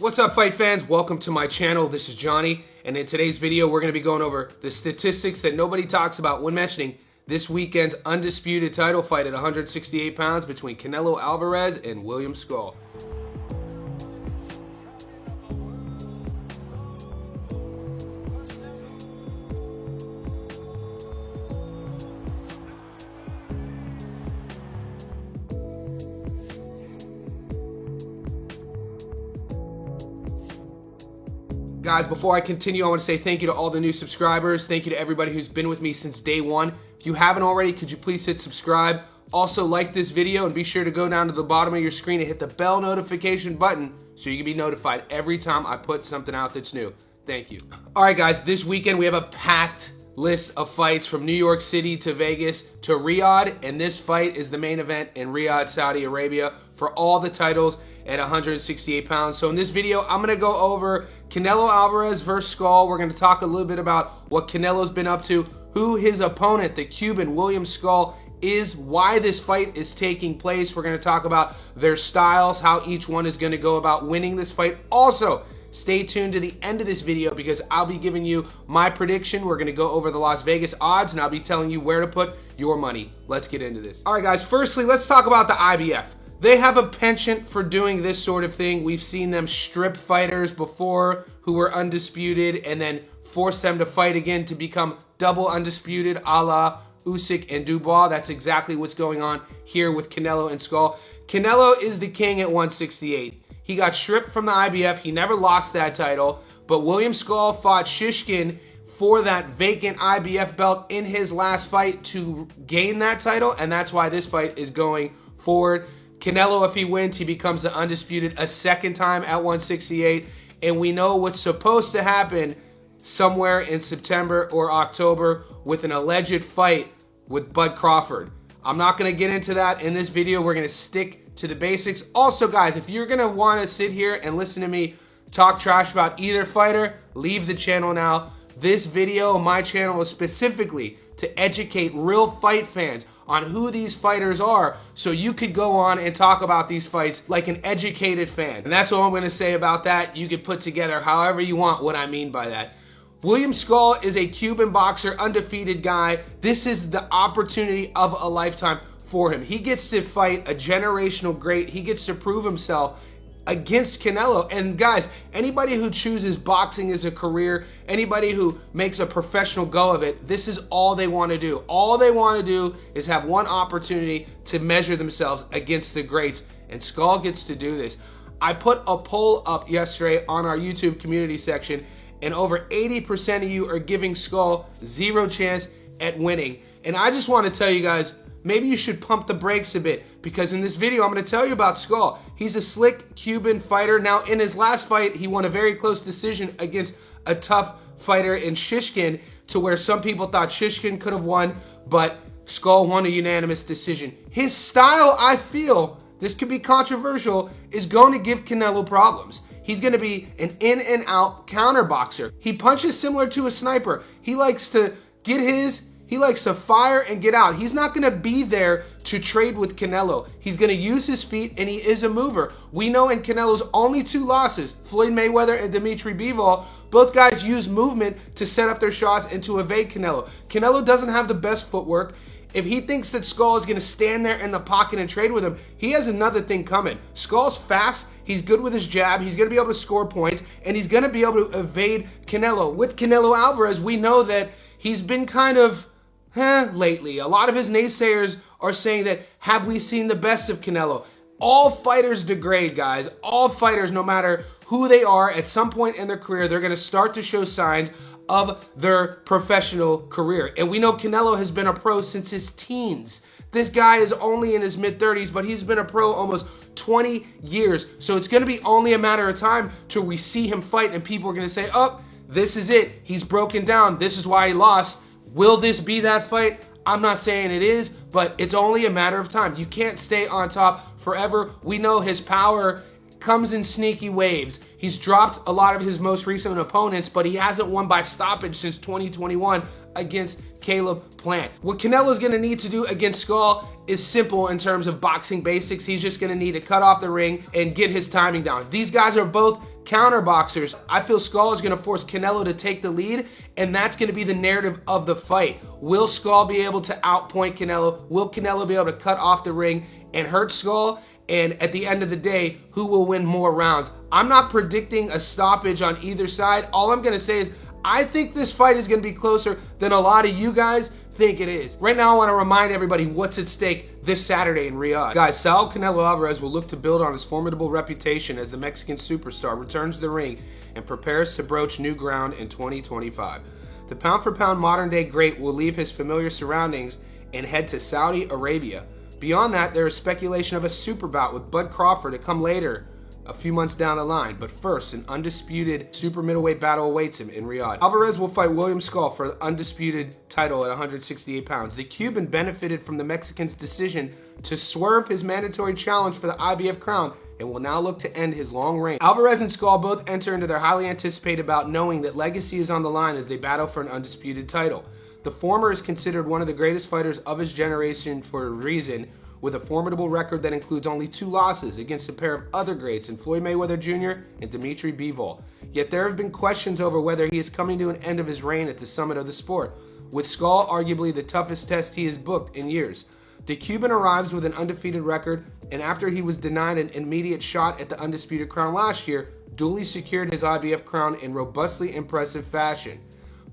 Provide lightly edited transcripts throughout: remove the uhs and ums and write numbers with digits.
What's up, fight fans? Welcome to my channel. This is Johnny, and in today's video, we're going to be going over the statistics that nobody talks about when mentioning this weekend's undisputed title fight at 168 pounds between Canelo Alvarez and William Scull. Guys, before I continue, I want to say thank you to all the new subscribers. Thank you to everybody who's been with me since day one. If you haven't already, could you please hit subscribe? Also, like this video and be sure to go down to the bottom of your screen and hit the bell notification button so you can be notified every time I put something out that's new. Thank you. All right, guys, this weekend we have a packed list of fights from New York City to Vegas to Riyadh, and this fight is the main event in Riyadh, Saudi Arabia for all the titles at 168 pounds. So in this video, I'm going to go over Canelo Alvarez versus Scull. We're going to talk a little bit about what Canelo's been up to, who his opponent, the Cuban William Scull, is, why this fight is taking place. We're going to talk about their styles, how each one is going to go about winning this fight. Also, stay tuned to the end of this video because I'll be giving you my prediction. We're going to go over the Las Vegas odds and I'll be telling you where to put your money. Let's get into this. All right, guys, firstly, let's talk about the IBF. They have a penchant for doing this sort of thing. We've seen them strip fighters before who were undisputed and then force them to fight again to become double undisputed, a la Usyk and Dubois. That's exactly what's going on here with Canelo and Scull. Canelo is the king at 168. He got stripped from the IBF. He never lost that title, but William Scull fought Shishkin for that vacant IBF belt in his last fight to gain that title, and that's why this fight is going forward. Canelo, if he wins, he becomes the undisputed a second time at 168, and we know what's supposed to happen somewhere in September or October with an alleged fight with Bud Crawford. I'm not going to get into that in this video. We're going to stick to the basics. Also, guys, if you're going to want to sit here and listen to me talk trash about either fighter, leave the channel now. This video, my channel, is specifically to educate real fight fans on who these fighters are so you could go on and talk about these fights like an educated fan. And that's what I'm going to say about that. You could put together however you want what I mean by that. William Scull is a Cuban boxer, undefeated guy. This is the opportunity of a lifetime for him. He gets to fight a generational great. He gets to prove himself against Canelo. And guys, anybody who chooses boxing as a career, anybody who makes a professional go of it, this is all they want to do. All they want to do is have one opportunity to measure themselves against the greats, and Scull gets to do this. I put a poll up yesterday on our YouTube community section, and over 80% of you are giving Scull zero chance at winning. And I just want to tell you guys, maybe you should pump the brakes a bit, because in this video, I'm going to tell you about Scull. He's a slick Cuban fighter. Now, in his last fight, he won a very close decision against a tough fighter in Shishkin, to where some people thought Shishkin could have won, but Scull won a unanimous decision. His style, I feel, this could be controversial, is going to give Canelo problems. He's going to be an in and out counter boxer. He punches similar to a sniper. He likes to get his, he likes to fire and get out. He's not going to be there to trade with Canelo. He's going to use his feet, and he is a mover. We know in Canelo's only two losses, Floyd Mayweather and Dimitri Bivol, both guys use movement to set up their shots and to evade Canelo. Canelo doesn't have the best footwork. If he thinks that Scull is going to stand there in the pocket and trade with him, he has another thing coming. Scull's fast. He's good with his jab. He's going to be able to score points, and he's going to be able to evade Canelo. With Canelo Alvarez, we know that he's been kind of lately. A lot of his naysayers are saying that, have we seen the best of Canelo? All fighters degrade, guys. All fighters, no matter who they are, at some point in their career, they're going to start to show signs of their professional career. And we know Canelo has been a pro since his teens. This guy is only in his mid-30s, but he's been a pro almost 20 years. So it's going to be only a matter of time till we see him fight and people are going to say, oh, this is it. He's broken down. This is why he lost. Will this be that fight? I'm not saying it is, but it's only a matter of time. You can't stay on top forever. We know his power comes in sneaky waves. He's dropped a lot of his most recent opponents, but he hasn't won by stoppage since 2021 against Caleb Plant. What Canelo's gonna need to do against Scull is simple in terms of boxing basics. He's just gonna need to cut off the ring and get his timing down. These guys are both counter boxers. I feel Scull is going to force Canelo to take the lead, and that's going to be the narrative of the fight. Will Scull be able to outpoint Canelo? Will Canelo be able to cut off the ring and hurt Scull? And at the end of the day, who will win more rounds? I'm not predicting a stoppage on either side. All I'm going to say is I think this fight is going to be closer than a lot of you guys think it is. Right now, I want to remind everybody what's at stake this Saturday in Riyadh. Guys, Saul Canelo Alvarez will look to build on his formidable reputation as the Mexican superstar returns to the ring and prepares to broach new ground in 2025. The pound-for-pound modern-day great will leave his familiar surroundings and head to Saudi Arabia. Beyond that, there is speculation of a super bout with Bud Crawford to come later, a few months down the line. But first, an undisputed super middleweight battle awaits him in Riyadh. Alvarez will fight William Scull for the undisputed title at 168 pounds. The Cuban benefited from the Mexican's decision to swerve his mandatory challenge for the IBF crown and will now look to end his long reign. Alvarez and Scull both enter into their highly anticipated bout knowing that legacy is on the line as they battle for an undisputed title. The former is considered one of the greatest fighters of his generation for a reason, with a formidable record that includes only 2 losses against a pair of other greats in Floyd Mayweather Jr. and Dimitri Bivol. Yet there have been questions over whether he is coming to an end of his reign at the summit of the sport, with Scull arguably the toughest test he has booked in years. The Cuban arrives with an undefeated record, and after he was denied an immediate shot at the undisputed crown last year, duly secured his IBF crown in robustly impressive fashion.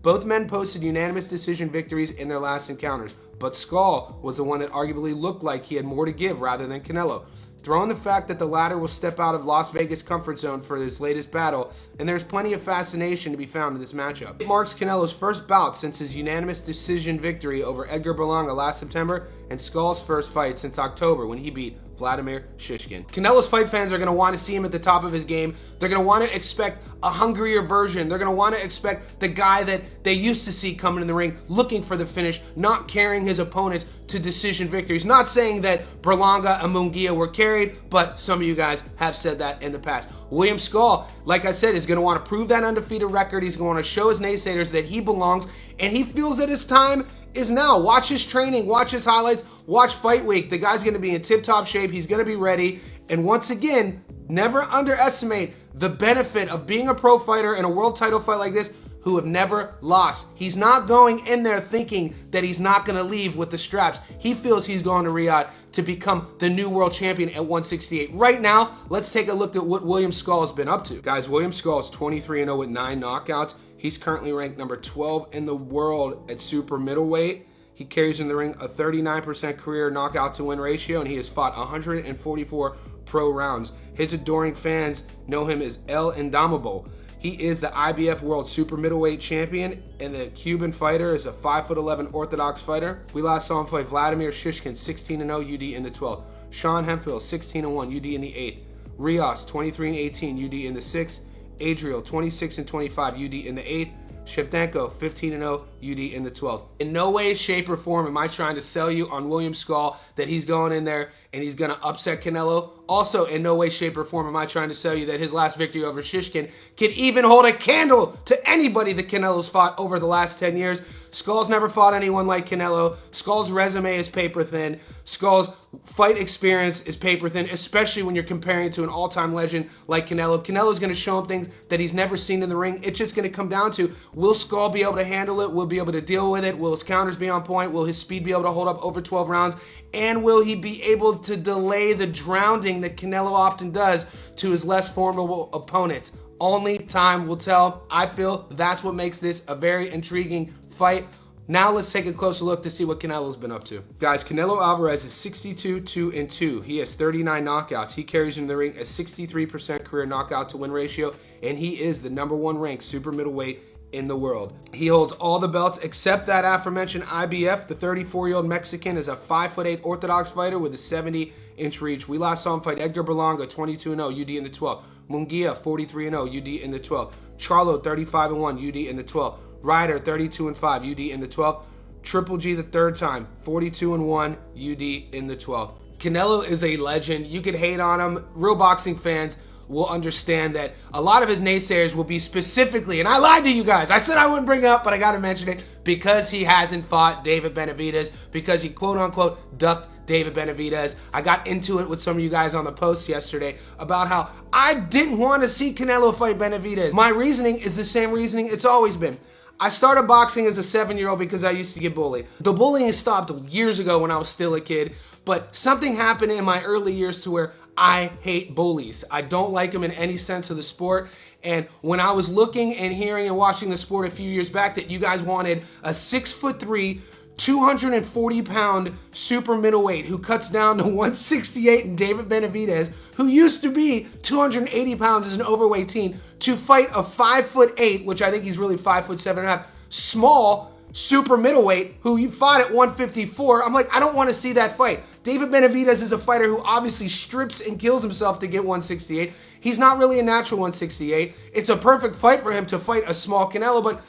Both men posted unanimous decision victories in their last encounters, but Scull was the one that arguably looked like he had more to give rather than Canelo. Throw in the fact that the latter will step out of Las Vegas' comfort zone for his latest battle, and there's plenty of fascination to be found in this matchup. It marks Canelo's first bout since his unanimous decision victory over Edgar Berlanga last September, and Skull's first fight since October when he beat Vladimir Shishkin. Canelo's fight fans are going to want to see him at the top of his game. They're going to want to expect a hungrier version. They're going to want to expect the guy that they used to see coming in the ring, looking for the finish, not carrying his opponents to decision victories. Not saying that Berlanga and Munguia were carried, but some of you guys have said that in the past. William Scull, like I said, is going to want to prove that undefeated record. He's going to show his naysayers that he belongs, and he feels that his time is now. Watch his training, watch his highlights, watch Fight Week. The guy's going to be in tip-top shape. He's going to be ready. And once again, never underestimate the benefit of being a pro fighter in a world title fight like this who have never lost. He's not going in there thinking that he's not going to leave with the straps. He feels he's going to Riyadh to become the new world champion at 168. Right now, let's take a look at what William Scull has been up to. Guys, William Scull is 23-0 with 9 knockouts. He's currently ranked number 12 in the world at super middleweight. He carries in the ring a 39% career knockout to win ratio, and he has fought 144 pro rounds. His adoring fans know him as El Indomable. He is the IBF World Super Middleweight Champion, and the Cuban fighter is a 5'11" Orthodox fighter. We last saw him fight Vladimir Shishkin, 16-0 UD in the 12th. Sean Hemphill, 16-1 UD in the 8th. Rios, 23-18 UD in the 6th. Adriel, 26-25 UD in the 8th. Shevchenko, 15-0 UD in the 12th. In no way, shape, or form am I trying to sell you on William Scull that he's going in there and he's going to upset Canelo. Also, in no way, shape, or form am I trying to sell you that his last victory over Shishkin can even hold a candle to anybody that Canelo's fought over the last 10 years. Scull's never fought anyone like Canelo. Scull's resume is paper thin. Scull's fight experience is paper thin, especially when you're comparing it to an all-time legend like Canelo. Canelo's going to show him things that he's never seen in the ring. It's just going to come down to, will Scull be able to handle it? Will he be able to deal with it? Will his counters be on point? Will his speed be able to hold up over 12 rounds? And will he be able to delay the drowning that Canelo often does to his less formidable opponents? Only time will tell. I feel that's what makes this a very intriguing fight. Now let's take a closer look to see what Canelo's been up to. Guys, Canelo Alvarez is 62-2-2. He has 39 knockouts. He carries in the ring a 63% career knockout to win ratio, and he is the #1 ranked super middleweight in the world. He holds all the belts except that aforementioned IBF. The 34-year-old Mexican is a 5'8" Orthodox fighter with a 70-inch reach. We last saw him fight Edgar Berlanga, 22-0 UD in the 12th. Munguia, 43-0 UD in the 12th. Charlo, 35-1 UD in the 12th. Ryder, 32-5 UD in the 12th. Triple G the third time, 42-1 UD in the 12th. Canelo is a legend. You could hate on him. Real boxing fans will understand that a lot of his naysayers will be specifically, and I lied to you guys. I said I wouldn't bring it up, but I got to mention it because he hasn't fought David Benavidez, because he quote-unquote ducked David Benavidez. I got into it with some of you guys on the post yesterday about how I didn't want to see Canelo fight Benavidez. My reasoning is the same reasoning it's always been. I started boxing as a 7-year-old because I used to get bullied. The bullying stopped years ago when I was still a kid, but something happened in my early years to where I hate bullies. I don't like them in any sense of the sport. And when I was looking and hearing and watching the sport a few years back that you guys wanted a 6'3", 240-pound super middleweight who cuts down to 168 in David Benavidez, who used to be 280 pounds as an overweight teen, to fight a 5'8", which I think he's really 5'7.5", small super middleweight who you fought at 154. I'm like, I don't want to see that fight. David Benavidez is a fighter who obviously strips and kills himself to get 168. He's not really a natural 168. It's a perfect fight for him to fight a small Canelo, but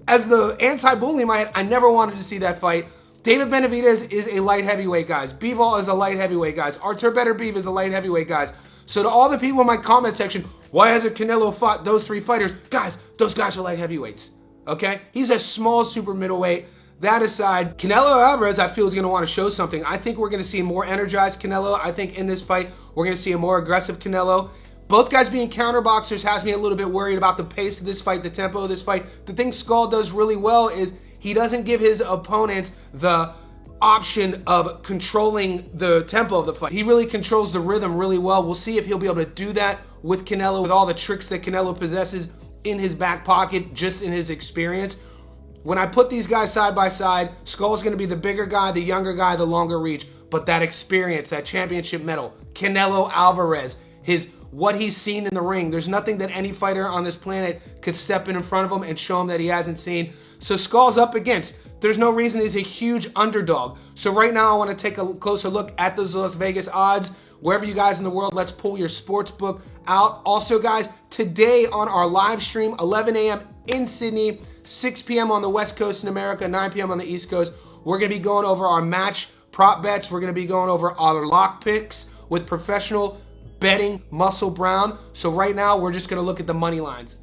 as the anti-bully in my head, I never wanted to see that fight. David Benavidez is a light heavyweight, guys. Bivol is a light heavyweight, guys. Artur Beterbiev is a light heavyweight, guys. So to all the people in my comment section, why hasn't Canelo fought those 3 fighters? Guys, those guys are light heavyweights, okay? He's a small super middleweight. That aside, Canelo Alvarez, I feel, is going to want to show something. I think we're going to see a more energized Canelo. I think in this fight, we're going to see a more aggressive Canelo. Both guys being counterboxers has me a little bit worried about the pace of this fight, the tempo of this fight. The thing Scull does really well is he doesn't give his opponent the option of controlling the tempo of the fight. He really controls the rhythm really well. We'll see if he'll be able to do that with Canelo, with all the tricks that Canelo possesses in his back pocket, just in his experience. When I put these guys side by side, Scull's going to be the bigger guy, the younger guy, the longer reach. But that experience, that championship medal, Canelo Alvarez, what he's seen in the ring, there's nothing that any fighter on this planet could step in front of him and show him that he hasn't seen. So Scull's up against. There's no reason he's a huge underdog. So right now I want to take a closer look at those Las Vegas odds. Wherever you guys in the world, let's pull your sports book out. Also, guys, today on our live stream, 11 a.m. in Sydney, 6 p.m. on the West Coast in America, 9 p.m. on the East Coast, we're going to be going over our match prop bets. We're going to be going over our lock picks with professional betting Muscle Brown. So right now, we're just going to look at the money lines.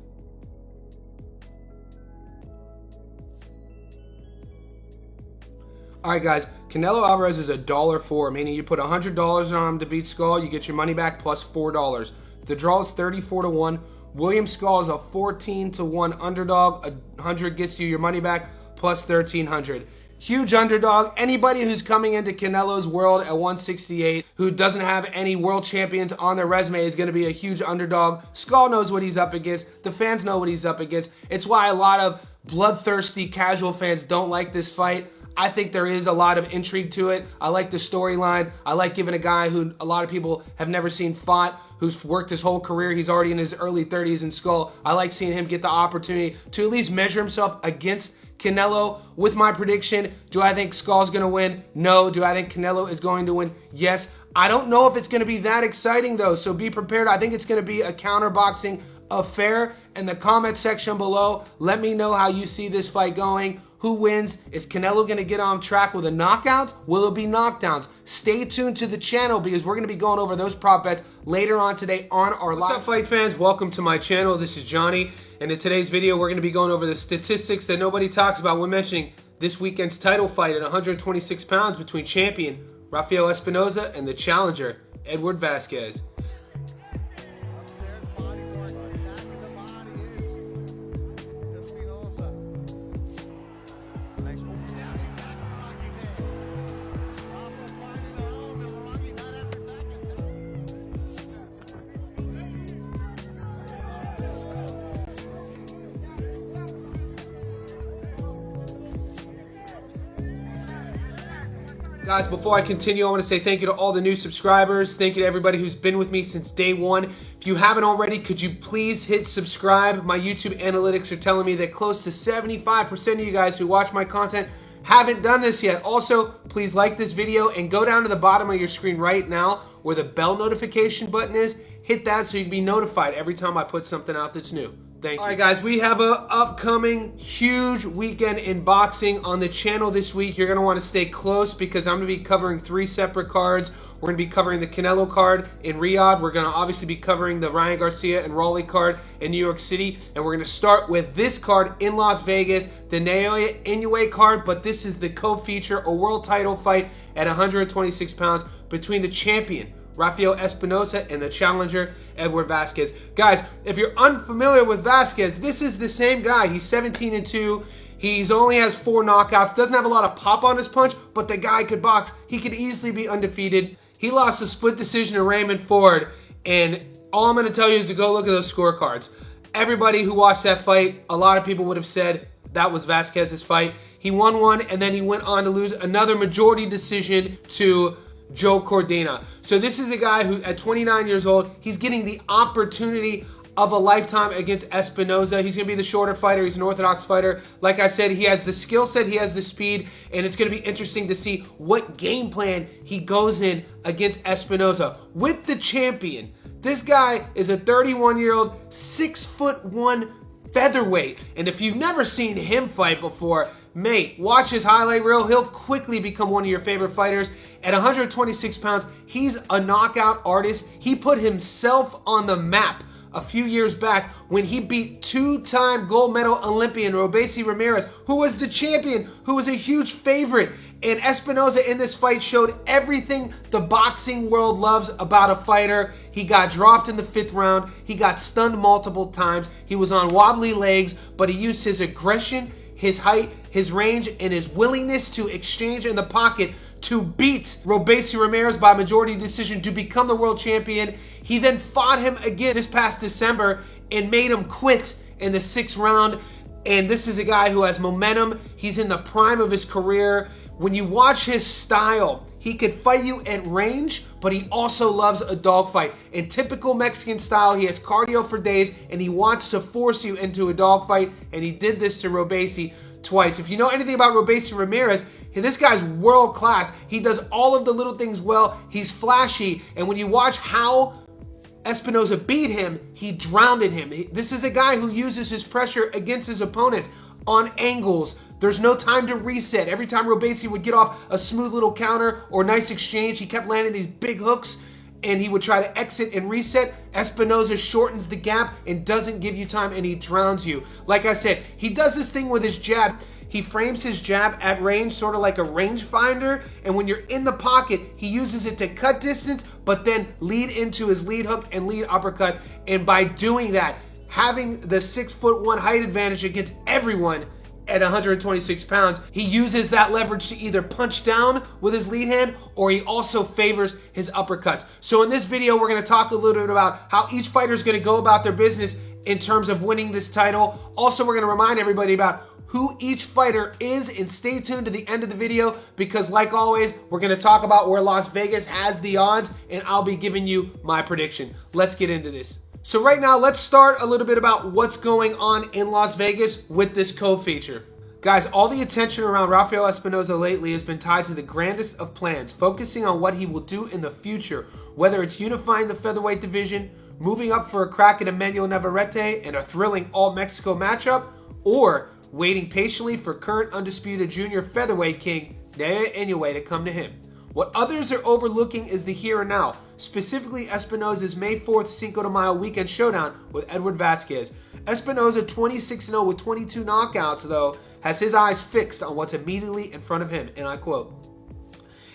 All right, guys, Canelo Alvarez is $1.04, meaning you put $100 on him to beat Scull, you get your money back plus $4. The draw is 34-1. William Scull is a 14-1 underdog. 100 gets you your money back plus 1,300. Huge underdog. Anybody who's coming into Canelo's world at 168 who doesn't have any world champions on their resume is going to be a huge underdog. Scull knows what he's up against. The fans know what he's up against. It's why a lot of bloodthirsty casual fans don't like this fight. I think there is a lot of intrigue to it. I like the storyline. I like giving a guy who a lot of people have never seen fought, who's worked his whole career. He's already in his early 30s in Scull. I like seeing him get the opportunity to at least measure himself against Canelo. With my prediction, do I think Scull's going to win? No. Do I think Canelo is going to win? Yes. I don't know if it's going to be that exciting, though, so be prepared. I think it's going to be a counterboxing affair. In the comment section below, let me know how you see this fight going. Who wins? Is Canelo going to get on track with a knockout? Will it be knockdowns? Stay tuned to the channel because we're going to be going over those prop bets later on today on our live. What's up, fight fans? Welcome to my channel. This is Johnny, and in today's video, we're going to be going over the statistics that nobody talks about when mentioning this weekend's title fight at 126 pounds between champion Rafael Espinosa and the challenger Edward Vasquez. Guys, before I continue, I want to say thank you to all the new subscribers. Thank you to everybody who's been with me since day one. If you haven't already, could you please hit subscribe? My YouTube analytics are telling me that close to 75% of you guys who watch my content haven't done this yet. Also, please like this video and go down to the bottom of your screen right now where the bell notification button is. Hit that so you can be notified every time I put something out that's new. Thank you. All right, guys, we have an upcoming huge weekend in boxing on the channel this week. You're going to want to stay close because I'm going to be covering 3 separate cards. We're going to be covering the Canelo card in Riyadh. We're going to obviously be covering the Ryan Garcia and Raleigh card in New York City. And we're going to start with this card in Las Vegas, the Naoya Inoue card. But this is the co-feature, a world title fight at 126 pounds between the champion, Rafael Espinosa, and the challenger, Edward Vasquez. Guys, if you're unfamiliar with Vasquez, this is the same guy. He's 17-2. He's only has 4 knockouts. Doesn't have a lot of pop on his punch, but the guy could box. He could easily be undefeated. He lost a split decision to Raymond Ford, and all I'm going to tell you is to go look at those scorecards. Everybody who watched that fight, a lot of people would have said that was Vasquez's fight. He won one, and then he went on to lose another majority decision to Joe Cardenas. So this is a guy who, at 29 years old, he's getting the opportunity of a lifetime against Espinosa. He's going to be the shorter fighter. He's an orthodox fighter. Like I said, he has the skill set, he has the speed, and it's going to be interesting to see what game plan he goes in against Espinosa. With the champion, this guy is a 31-year-old, 6'1" featherweight. And if you've never seen him fight before, mate, watch his highlight reel. He'll quickly become one of your favorite fighters. At 126 pounds, he's a knockout artist. He put himself on the map a few years back when he beat 2-time gold medal Olympian Robeisy Ramirez, who was the champion, who was a huge favorite. And Espinosa in this fight showed everything the boxing world loves about a fighter. He got dropped in the 5th round. He got stunned multiple times. He was on wobbly legs, but he used his aggression, his height, his range, and his willingness to exchange in the pocket to beat Robeisy Ramirez by majority decision to become the world champion. He then fought him again this past December and made him quit in the 6th round. And this is a guy who has momentum. He's in the prime of his career. When you watch his style, he could fight you at range, but he also loves a dogfight. In typical Mexican style, he has cardio for days, and he wants to force you into a dogfight, and he did this to Robeisy twice. If you know anything about Robeisy Ramirez, this guy's world class. He does all of the little things well. He's flashy, and when you watch how Espinosa beat him, he drowned him. This is a guy who uses his pressure against his opponents on angles. There's no time to reset. Every time Robeisy would get off a smooth little counter or nice exchange, he kept landing these big hooks, and he would try to exit and reset. Espinosa shortens the gap and doesn't give you time, and he drowns you. Like I said, he does this thing with his jab. He frames his jab at range, sort of like a rangefinder, and when you're in the pocket, he uses it to cut distance, but then lead into his lead hook and lead uppercut. And by doing that, having the 6'1" height advantage against everyone at 126 pounds, he uses that leverage to either punch down with his lead hand, or he also favors his uppercuts. So in this video, we're going to talk a little bit about how each fighter is going to go about their business in terms of winning this title. Also, we're going to remind everybody about who each fighter is, and stay tuned to the end of the video, because like always, we're going to talk about where Las Vegas has the odds, and I'll be giving you my prediction. Let's get into this. So right now, let's start a little bit about what's going on in Las Vegas with this co-feature. Guys, all the attention around Rafael Espinosa lately has been tied to the grandest of plans, focusing on what he will do in the future, whether it's unifying the featherweight division, moving up for a crack at Emmanuel Navarrete and a thrilling all-Mexico matchup, or waiting patiently for current undisputed junior featherweight king Naoya Inoue to come to him. What others are overlooking is the here and now, specifically Espinosa's May 4th Cinco de Mayo weekend showdown with Edward Vasquez. Espinosa, 26-0 with 22 knockouts, though, has his eyes fixed on what's immediately in front of him, and I quote,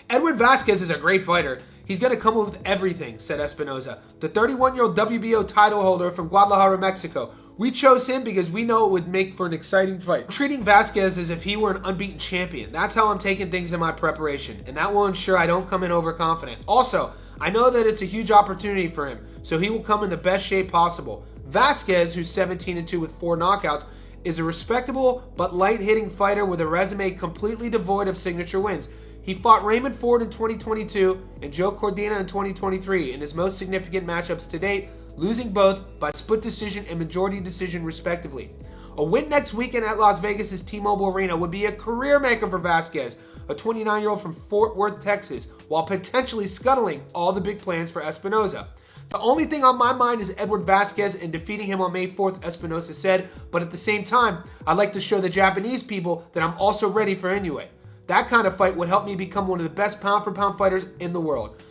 "Edward Vasquez is a great fighter. He's going to come with everything," said Espinosa, the 31-year-old WBO title holder from Guadalajara, Mexico. "We chose him because we know it would make for an exciting fight. I'm treating Vasquez as if he were an unbeaten champion. That's how I'm taking things in my preparation, and that will ensure I don't come in overconfident. Also, I know that it's a huge opportunity for him, so he will come in the best shape possible." Vasquez, who's 17-2 with 4 knockouts, is a respectable but light-hitting fighter with a resume completely devoid of signature wins. He fought Raymond Ford in 2022 and Joe Cardenas in 2023 in his most significant matchups to date, losing both by split decision and majority decision respectively. A win next weekend at Las Vegas' T-Mobile Arena would be a career maker for Vasquez, a 29-year-old from Fort Worth, Texas, while potentially scuttling all the big plans for Espinosa. "The only thing on my mind is Edward Vasquez and defeating him on May 4th, Espinosa said, but at the same time, I'd like to show the Japanese people that I'm also ready for Inoue. That kind of fight would help me become one of the best pound-for-pound fighters in the world.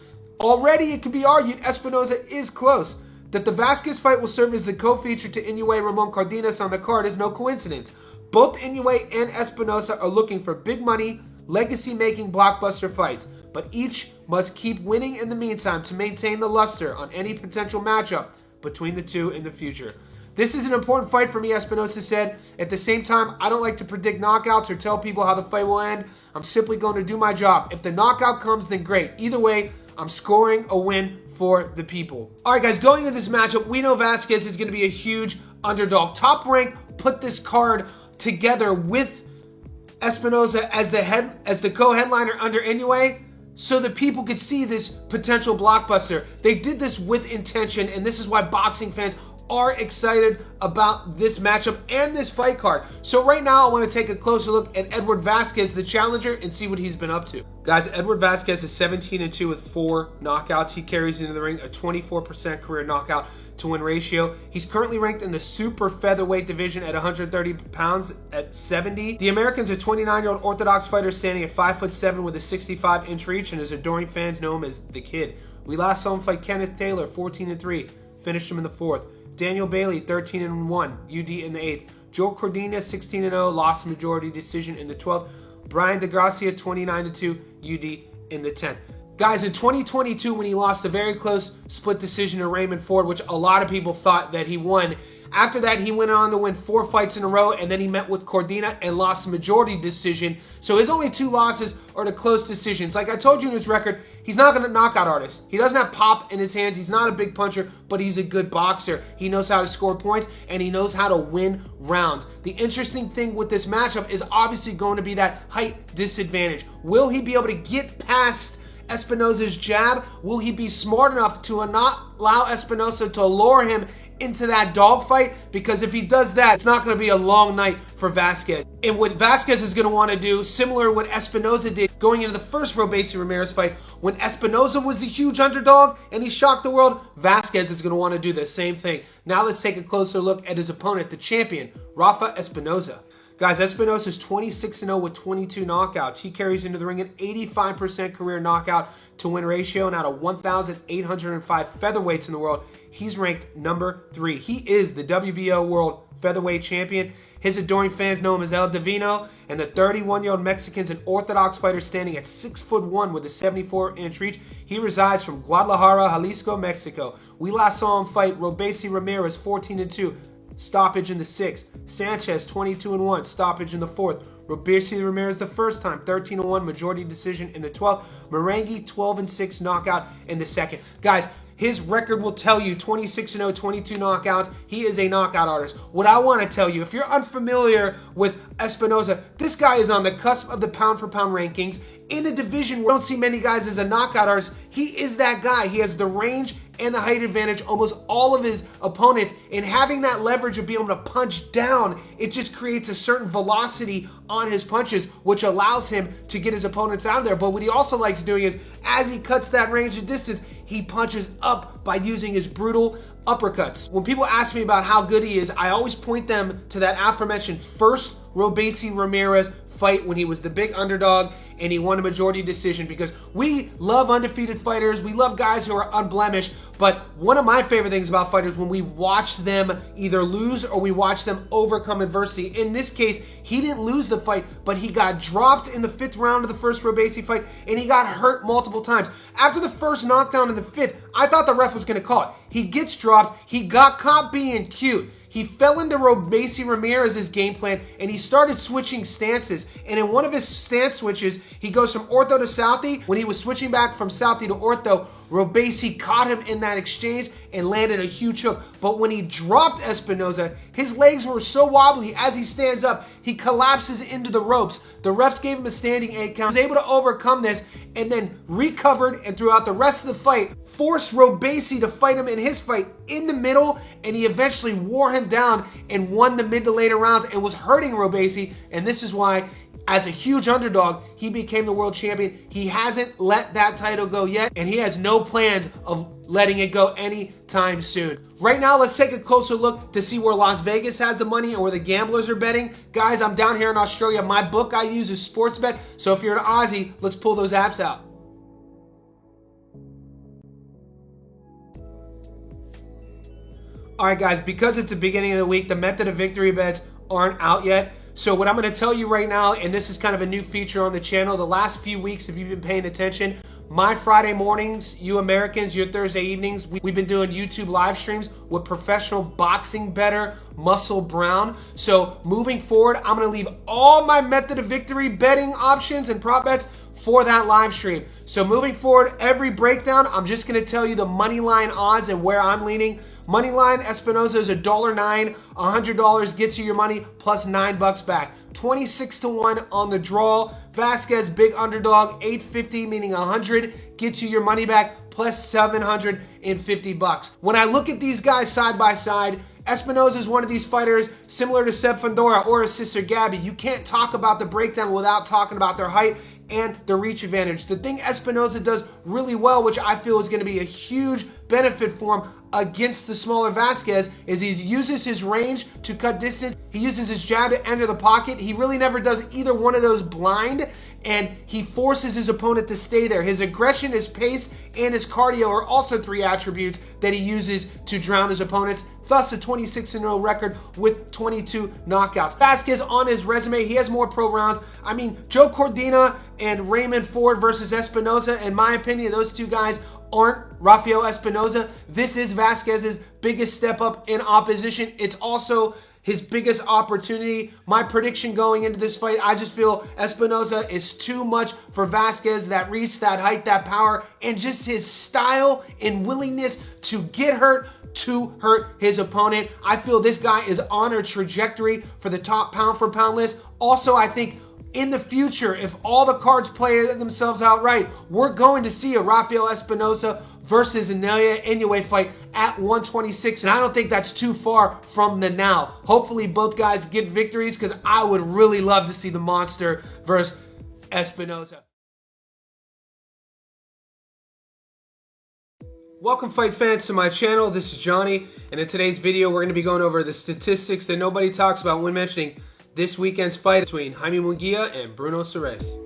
Already it could be argued Espinosa is close. That the Vasquez fight will serve as the co-feature to Inoue Ramon Cardenas on the card is no coincidence. Both Inoue and Espinosa are looking for big money, legacy-making blockbuster fights, but each must keep winning in the meantime to maintain the luster on any potential matchup between the two in the future. This is an important fight for me, Espinosa said. At the same time, I don't like to predict knockouts or tell people how the fight will end. I'm simply going to do my job. If the knockout comes, then great. Either way, I'm scoring a win for the people. All right, guys, going into this matchup, we know Vasquez is going to be a huge underdog. Top Rank put this card together with Espinosa as the co-headliner under Inoue, so that people could see this potential blockbuster. They did this with intention, and this is why boxing fans are excited about this matchup and this fight card. So right now, I want to take a closer look at Edward Vasquez, the challenger, and see what he's been up to. Guys, Edward Vasquez is 17-2 with 4 knockouts. He carries into the ring a 24% career knockout to win ratio. He's currently ranked in the super featherweight division at 130 pounds at 70. The American's a 29-year-old orthodox fighter standing at 5'7" with a 65-inch reach, and his adoring fans know him as the Kid. We last saw him fight Kenneth Taylor, 14-3, finished him in the 4th. Daniel Bailey, 13-1, UD in the 8th. Joe Cardenas, 16-0, lost majority decision in the 12th. Brian DeGracia, 29-2, UD in the 10th. Guys, in 2022, when he lost a very close split decision to Raymond Ford, which a lot of people thought that he won, after that, he went on to win 4 fights in a row, and then he met with Cordina and lost a majority decision. So his only 2 losses are to close decisions. Like I told you in his record, he's not going to knockout artist. He doesn't have pop in his hands. He's not a big puncher, but he's a good boxer. He knows how to score points, and he knows how to win rounds. The interesting thing with this matchup is obviously going to be that height disadvantage. Will he be able to get past Espinosa's jab? Will he be smart enough to not allow Espinosa to lure him into that dogfight? Because if he does that, it's not going to be a long night for Vasquez. And what Vasquez is going to want to do, similar to what Espinosa did going into the first Robeisy Ramirez fight, when Espinosa was the huge underdog and he shocked the world, Vasquez is going to want to do the same thing. Now let's take a closer look at his opponent, the champion, Rafa Espinosa. Guys, Espinosa is 26-0 with 22 knockouts. He carries into the ring an 85% career knockout to win ratio, and out of 1,805 featherweights in the world, he's ranked number 3. He is the WBO World Featherweight Champion. His adoring fans know him as El Divino, and the 31-year-old Mexican's an orthodox fighter standing at 6'1" with a 74-inch reach. He resides from Guadalajara, Jalisco, Mexico. We last saw him fight Robeisy Ramirez, 14-2. Stoppage in the 6th. Sanchez, 22-1, stoppage in the 4th. Robeisy Ramirez the first time, 13-1, majority decision in the 12th. Merengue, 12-6, knockout in the 2nd. Guys, his record will tell you 26-0, 22 knockouts. He is a knockout artist. What I want to tell you, if you're unfamiliar with Espinosa, this guy is on the cusp of the pound-for-pound rankings. In a division where we don't see many guys as a knockout artist, he is that guy. He has the range and the height advantage almost all of his opponents, and having that leverage of being able to punch down, it just creates a certain velocity on his punches, which allows him to get his opponents out of there. But what he also likes doing is, as he cuts that range of distance, he punches up by using his brutal uppercuts. When people ask me about how good he is, I always point them to that aforementioned first Robeisy Ramirez fight when he was the big underdog and he won a majority decision, because we love undefeated fighters. We love guys who are unblemished. But one of my favorite things about fighters, when we watch them either lose or we watch them overcome adversity. In this case, he didn't lose the fight, but he got dropped in the 5th round of the first Robeisy fight, and he got hurt multiple times. After the first knockdown in the 5th, I thought the ref was going to call it. He gets dropped. He got caught being cute. He fell into Robeisy Ramirez's game plan, and he started switching stances. And in one of his stance switches, he goes from ortho to Southie. When he was switching back from Southie to ortho, Robeisy caught him in that exchange and landed a huge hook. But when he dropped Espinosa, his legs were so wobbly as he stands up, he collapses into the ropes. The refs gave him a standing 8 count. He was able to overcome this and then recovered, and throughout the rest of the fight, forced Robeisy to fight him in his fight in the middle, and he eventually wore him down and won the mid to later rounds and was hurting Robeisy. And this is why, as a huge underdog, he became the world champion. He hasn't let that title go yet, and he has no plans of letting it go anytime soon. Right now, let's take a closer look to see where Las Vegas has the money and where the gamblers are betting. Guys, I'm down here in Australia. My book I use is Sportsbet, so if you're an Aussie, let's pull those apps out. All right, guys, because it's the beginning of the week, the method of victory bets aren't out yet. So what I'm going to tell you right now, and this is kind of a new feature on the channel, the last few weeks, if you've been paying attention, my Friday mornings, you Americans, your Thursday evenings, we've been doing YouTube live streams with professional boxing bettor Muscle Brown. So moving forward, I'm going to leave all my method of victory betting options and prop bets for that live stream. So moving forward, every breakdown, I'm just going to tell you the money line odds and where I'm leaning. Money line, Espinosa is $1.09. $100 gets you your money plus $9 back. 26 to 1 on the draw. Vasquez, big underdog, $8.50, meaning 100, gets you your money back plus $750. When I look at these guys side by side, Espinosa is one of these fighters similar to Seb Fondora or his sister Gabby. You can't talk about the breakdown without talking about their height and the reach advantage. The thing Espinosa does really well, which I feel is going to be a huge benefit for him against the smaller Vasquez, is he uses his range to cut distance. He uses his jab to enter the pocket. He really never does either one of those blind, and he forces his opponent to stay there. His aggression, his pace, and his cardio are also three attributes that he uses to drown his opponents. Thus, a 26-0 record with 22 knockouts. Vasquez on his resume, he has more pro rounds. I mean, Joe Cardenas and Raymond Ford versus Espinosa, in my opinion, those two guys aren't Rafael Espinosa. This is Vasquez's biggest step up in opposition. It's also his biggest opportunity. My prediction going into this fight, I just feel Espinosa is too much for Vasquez. That reach, that height, that power, and just his style and willingness to get hurt to hurt his opponent. I feel this guy is on a trajectory for the top pound for pound list. Also, I think in the future, if all the cards play themselves out right, we're going to see a Rafael Espinosa versus Naoya Inoue fight at 126, and I don't think that's too far from the now. Hopefully both guys get victories, because I would really love to see the monster versus Espinosa. Welcome, fight fans, to my channel. This is Johnny, and in today's video we're going to be going over the statistics that nobody talks about when mentioning this weekend's fight between Jaime Munguia and Bruno Surace.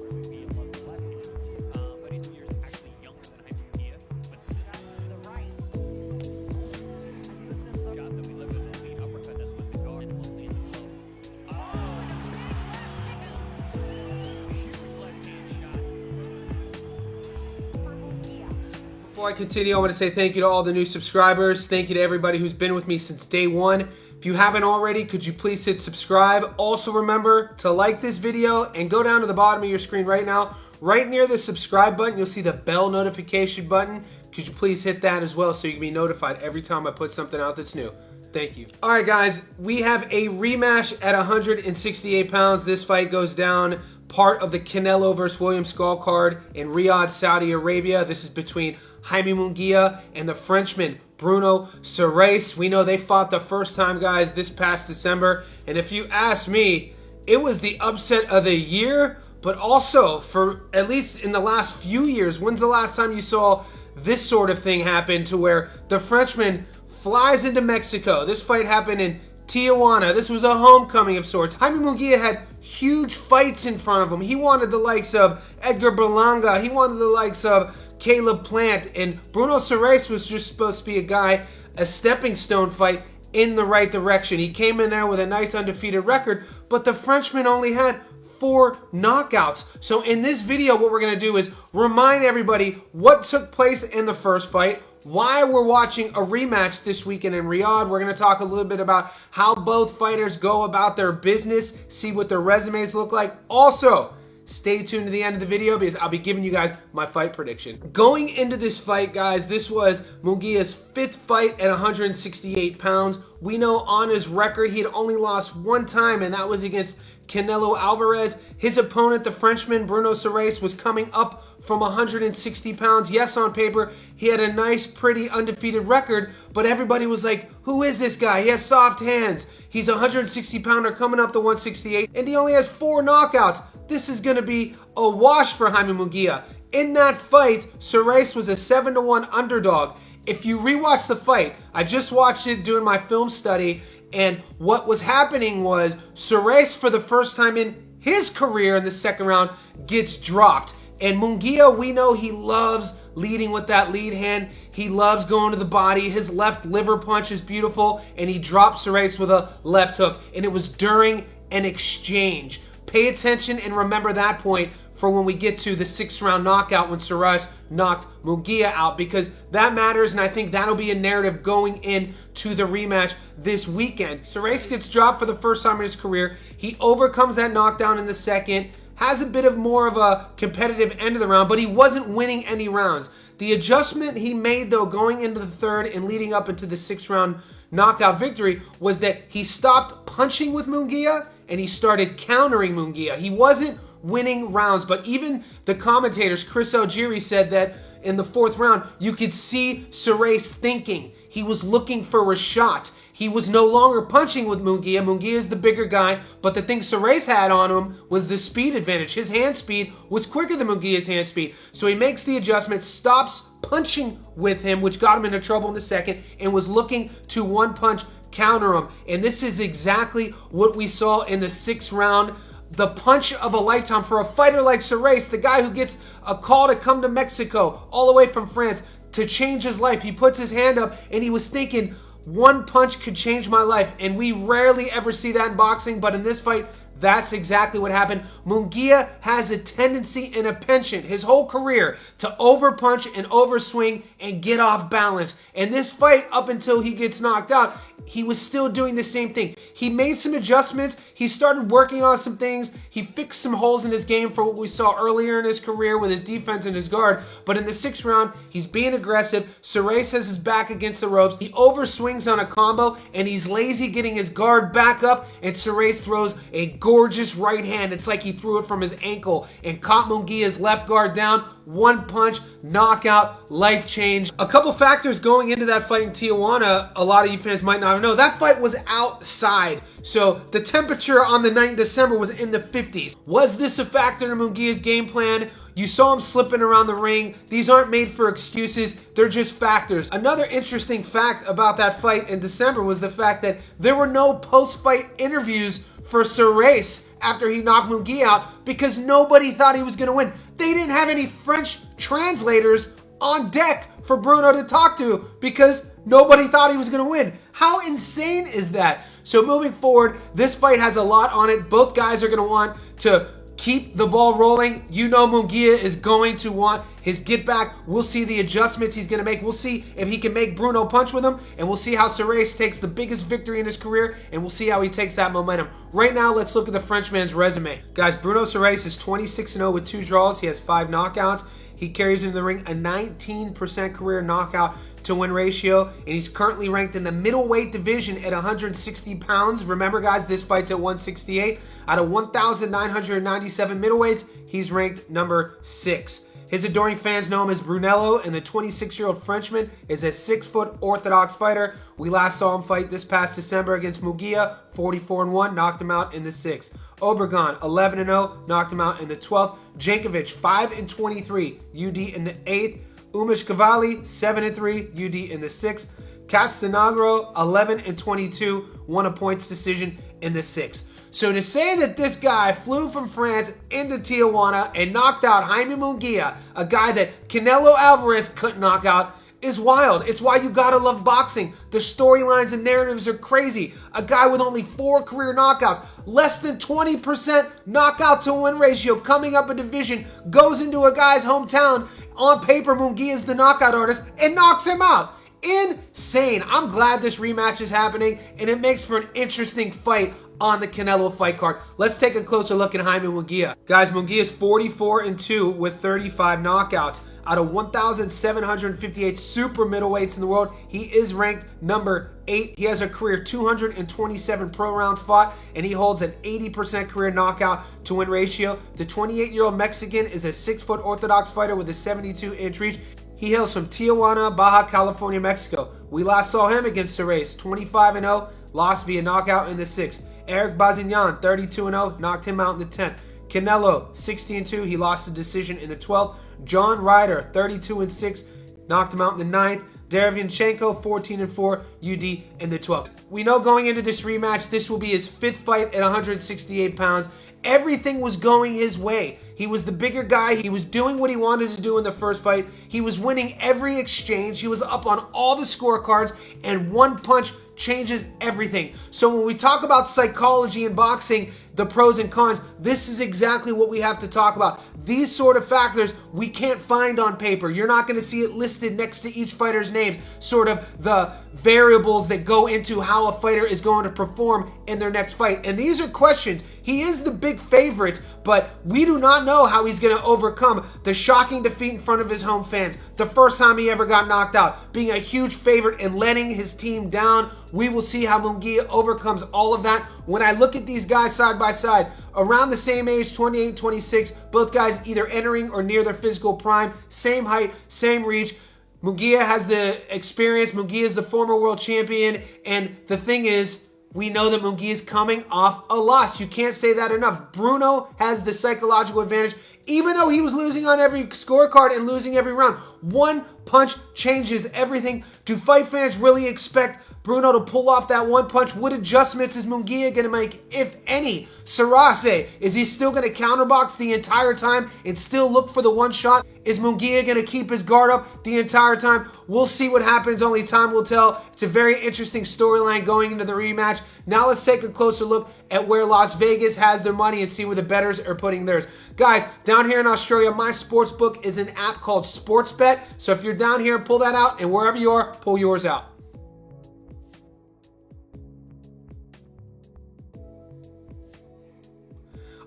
Before I continue, I want to say thank you to all the new subscribers. Thank you to everybody who's been with me since day one. If you haven't already, could you please hit subscribe? Also remember to like this video and go down to the bottom of your screen right now. Right near the subscribe button, you'll see the bell notification button. Could you please hit that as well so you can be notified every time I put something out that's new? Thank you. All right, guys, we have a rematch at 168 pounds. This fight goes down part of the Canelo versus William Scull card in Riyadh, Saudi Arabia. This is between Jaime Munguia and the Frenchman Bruno Surace. We know they fought the first time, guys, this past December. And if you ask me, it was the upset of the year, but also for at least in the last few years. When's the last time you saw this sort of thing happen, to where the Frenchman flies into Mexico? This fight happened in Tijuana. This was a homecoming of sorts. Jaime Munguia had huge fights in front of him. He wanted the likes of Edgar Berlanga. He wanted the likes of Caleb Plant, and Bruno Surace was just supposed to be a guy, a stepping stone fight in the right direction. He came in there with a nice undefeated record, but the Frenchman only had 4 knockouts. So in this video, what we're going to do is remind everybody what took place in the first fight, why we're watching a rematch this weekend in Riyadh. We're going to talk a little bit about how both fighters go about their business, see what their resumes look like. Also, stay tuned to the end of the video, because I'll be giving you guys my fight prediction. Going into this fight, guys, this was Munguia's 5th fight at 168 pounds. We know on his record he had only lost 1 time, and that was against Canelo Alvarez. His opponent, the Frenchman Bruno Surace, was coming up from 160 pounds. Yes, on paper, he had a nice, pretty undefeated record, but everybody was like, who is this guy? He has soft hands. He's a 160 pounder coming up to 168, and he only has 4 knockouts. This is going to be a wash for Jaime Munguia. In that fight, Surace was a 7-1 underdog. If you rewatch the fight, I just watched it doing my film study, and what was happening was Surace, for the first time in his career in the second round, gets dropped. And Munguia, we know he loves leading with that lead hand. He loves going to the body. His left liver punch is beautiful, and he dropped Surace with a left hook, and it was during an exchange. Pay attention and remember that point for when we get to the 6th round knockout when Surace knocked Munguia out, because that matters, and I think that'll be a narrative going into the rematch this weekend. Surace gets dropped for the first time in his career. He overcomes that knockdown in the second, has a bit of more of a competitive end of the round, but he wasn't winning any rounds. The adjustment he made, though, going into the third and leading up into the 6th round knockout victory was that he stopped punching with Munguia and he started countering Munguia. He wasn't winning rounds, but even the commentators, Chris Algieri, said that in the 4th round, you could see Surace thinking. He was looking for a shot. He was no longer punching with Munguia. Munguia is the bigger guy, but the thing Surace had on him was the speed advantage. His hand speed was quicker than Munguia's hand speed. So he makes the adjustment, stops punching with him, which got him into trouble in the second, and was looking to one-punch counter him. And this is exactly what we saw in the 6th round. The punch of a lifetime for a fighter like Surace, the guy who gets a call to come to Mexico all the way from France to change his life. He puts his hand up and he was thinking, one punch could change my life. And we rarely ever see that in boxing, but in this fight, that's exactly what happened. Munguia has a tendency and a penchant his whole career to overpunch and overswing and get off balance. And this fight, up until he gets knocked out, he was still doing the same thing. He made some adjustments. He started working on some things. He fixed some holes in his game for what we saw earlier in his career with his defense and his guard. But in the 6th round, he's being aggressive. Surace has his back against the ropes. He overswings on a combo, and he's lazy getting his guard back up, and Surace throws a gorgeous right hand. It's like he threw it from his ankle and caught Munguia's left guard down. One punch, knockout, life change. A couple factors going into that fight in Tijuana, a lot of you fans might not know. That fight was outside, so the temperature on the night in December was in the 50s. Was this a factor in Munguia's game plan? You saw him slipping around the ring. These aren't made for excuses. They're just factors. Another interesting fact about that fight in December was the fact that there were no post-fight interviews for Surace after he knocked Munguia out because nobody thought he was going to win. They didn't have any French translators on deck for Bruno to talk to because nobody thought he was going to win. How insane is that? So moving forward, this fight has a lot on it. Both guys are going to want to keep the ball rolling. You know Munguia is going to want his get back. We'll see the adjustments he's going to make. We'll see if he can make Bruno punch with him, and we'll see how Surace takes the biggest victory in his career, and we'll see how he takes that momentum. Right now, let's look at the Frenchman's resume. Guys, Bruno Surace is 26-0 with 2 draws. He has 5 knockouts. He carries into the ring a 19% career knockout to win ratio, and he's currently ranked in the middleweight division at 160 pounds. Remember, guys, this fight's at 168. Out of 1,997 middleweights, he's ranked number 6. His adoring fans know him as Brunello, and the 26-year-old Frenchman is a 6-foot orthodox fighter. We last saw him fight this past December against Munguia, 44-1, knocked him out in the 6th. Obregon, 11-0, knocked him out in the 12th. Jankovic, 5-23, UD in the 8th. Umesh Cavalli, 7-3, UD in the 6th. Castanagro, 11-22, won a points decision in the 6th. So to say that this guy flew from France into Tijuana and knocked out Jaime Munguia, a guy that Canelo Alvarez couldn't knock out, is wild. It's why you gotta love boxing. The storylines and narratives are crazy. A guy with only 4 career knockouts, less than 20% knockout to win ratio, coming up a division, goes into a guy's hometown. On paper, Munguia is the knockout artist and knocks him out. Insane. I'm glad this rematch is happening, and it makes for an interesting fight on the Canelo fight card. Let's take a closer look at Jaime Munguia. Guys, Munguia is 44-2 with 35 knockouts. Out of 1,758 super middleweights in the world, he is ranked number 8. He has a career 227 pro rounds fought, and he holds an 80% career knockout to win ratio. The 28-year-old Mexican is a 6-foot orthodox fighter with a 72-inch reach. He hails from Tijuana, Baja California, Mexico. We last saw him against Surace, 25-0, lost via knockout in the 6th. Eric Bazignan, 32-0, knocked him out in the 10th. Canelo, 16-2, he lost a decision in the 12th. John Ryder, 32-6, knocked him out in the 9th. Derevyanchenko, 14-4, UD in the 12th. We know going into this rematch, this will be his 5th fight at 168 pounds, Everything was going his way. He was the bigger guy. He was doing what he wanted to do in the first fight. He was winning every exchange. He was up on all the scorecards, and one punch changes everything. So when we talk about psychology in boxing, the pros and cons, this is exactly what we have to talk about. These sort of factors we can't find on paper. You're not going to see it listed next to each fighter's name, sort of the variables that go into how a fighter is going to perform in their next fight. And these are questions. He is the big favorite, but we do not know how he's going to overcome the shocking defeat in front of his home fans, the first time he ever got knocked out, being a huge favorite and letting his team down. We will see how Munguia overcomes all of that. When I look at these guys side by side, around the same age, 28, 26, both guys either entering or near their physical prime, same height, same reach. Munguia has the experience. Munguia is the former world champion. And the thing is, we know that Munguia is coming off a loss. You can't say that enough. Bruno has the psychological advantage. Even though he was losing on every scorecard and losing every round, one punch changes everything. Do fight fans really expect Bruno to pull off that one punch? What adjustments is Munguia going to make, if any? Surace, is he still going to counterbox the entire time and still look for the one shot? Is Munguia going to keep his guard up the entire time? We'll see what happens. Only time will tell. It's a very interesting storyline going into the rematch. Now let's take a closer look at where Las Vegas has their money and see where the bettors are putting theirs. Guys, down here in Australia, my sportsbook is an app called Sportsbet. So if you're down here, pull that out, and wherever you are, pull yours out.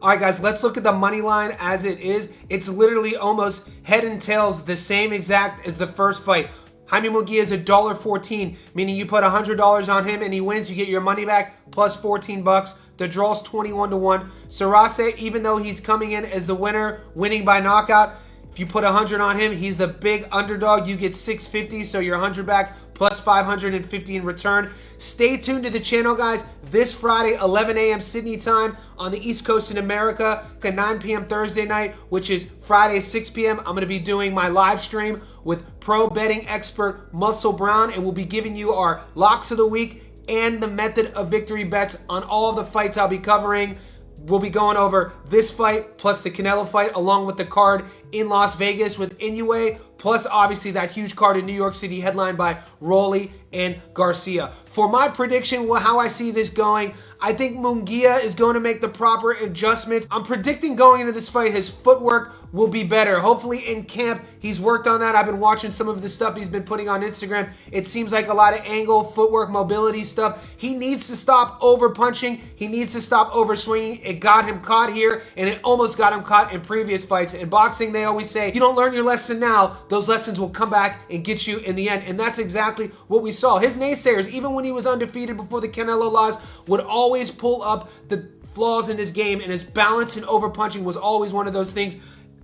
All right, guys, let's look at the money line as it is. It's literally almost head and tails the same exact as the first fight. Jaime Munguia is $1.14, meaning you put $100 on him and he wins, you get your money back plus 14 bucks. The draw's 21-1. Surace, even though he's coming in as the winner, winning by knockout, if you put 100 on him, he's the big underdog. You get 650, so you're 100 back plus 550 in return. Stay tuned to the channel, guys. This Friday, 11 a.m. Sydney time on the East Coast in America, 9 p.m. Thursday night, which is Friday, 6 p.m. I'm going to be doing my live stream with pro betting expert Muscle Brown, and we'll be giving you our locks of the week and the method of victory bets on all of the fights I'll be covering. We'll be going over this fight plus the Canelo fight along with the card in Las Vegas with Inoue, plus obviously that huge card in New York City headlined by Rolly and Garcia. For my prediction, how I see this going, I think Munguia is going to make the proper adjustments. I'm predicting going into this fight, his footwork will be better. Hopefully in camp, he's worked on that. I've been watching some of the stuff he's been putting on Instagram. It seems like a lot of angle, footwork, mobility stuff. He needs to stop over punching. He needs to stop over swinging. It got him caught here, and it almost got him caught in previous fights. In boxing, they always say, you don't learn your lesson now, those lessons will come back and get you in the end. And that's exactly what we saw. His naysayers, even when he was undefeated before the Canelo loss, would always pull up the flaws in his game, and his balance and over punching was always one of those things.